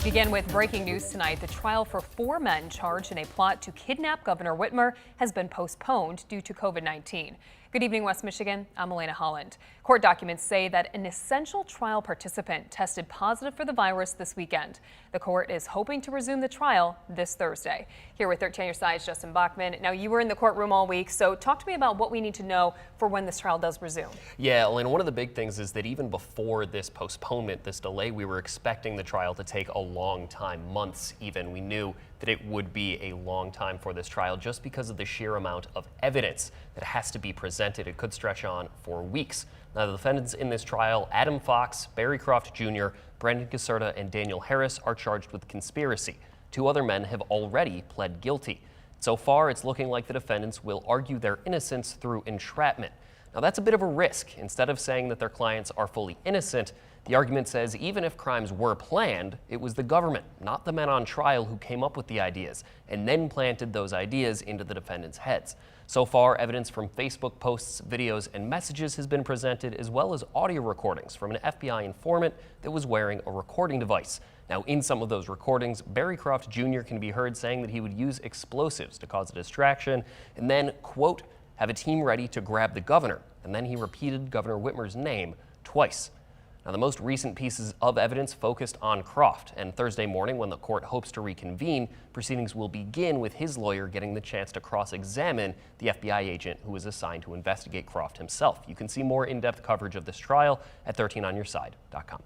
Begin with breaking news tonight. The trial for 4 men charged in a plot to kidnap Governor Whitmer has been postponed due to COVID-19. Good evening, West Michigan. I'm Elena Holland. Court documents say that an essential trial participant tested positive for the virus this weekend. The court is hoping to resume the trial this Thursday. Here with 13 on your side is Justin Bachman. Now, you were in the courtroom all week, so talk to me about what we need to know for when this trial does resume. Yeah, Elena, one of the big things is that even before this postponement, this delay, we were expecting the trial to take a long time, months even. We knew that it would be a long time for this trial just because of the sheer amount of evidence that has to be presented. It could stretch on for weeks. Now, the defendants in this trial, Adam Fox, Barry Croft Jr., Brendan Caserta, and Daniel Harris, are charged with conspiracy. 2 other men have already pled guilty. So far, it's looking like the defendants will argue their innocence through entrapment. Now, that's a bit of a risk. Instead of saying that their clients are fully innocent, the argument says even if crimes were planned, it was the government, not the men on trial, who came up with the ideas and then planted those ideas into the defendants' heads. So far, evidence from Facebook posts, videos, and messages has been presented, as well as audio recordings from an FBI informant that was wearing a recording device. Now, in some of those recordings, Barry Croft Jr. can be heard saying that he would use explosives to cause a distraction and then, quote, have a team ready to grab the governor. And then he repeated Governor Whitmer's name twice. Now, the most recent pieces of evidence focused on Croft, and Thursday morning, when the court hopes to reconvene, proceedings will begin with his lawyer getting the chance to cross-examine the FBI agent who was assigned to investigate Croft himself. You can see more in-depth coverage of this trial at 13onyourside.com.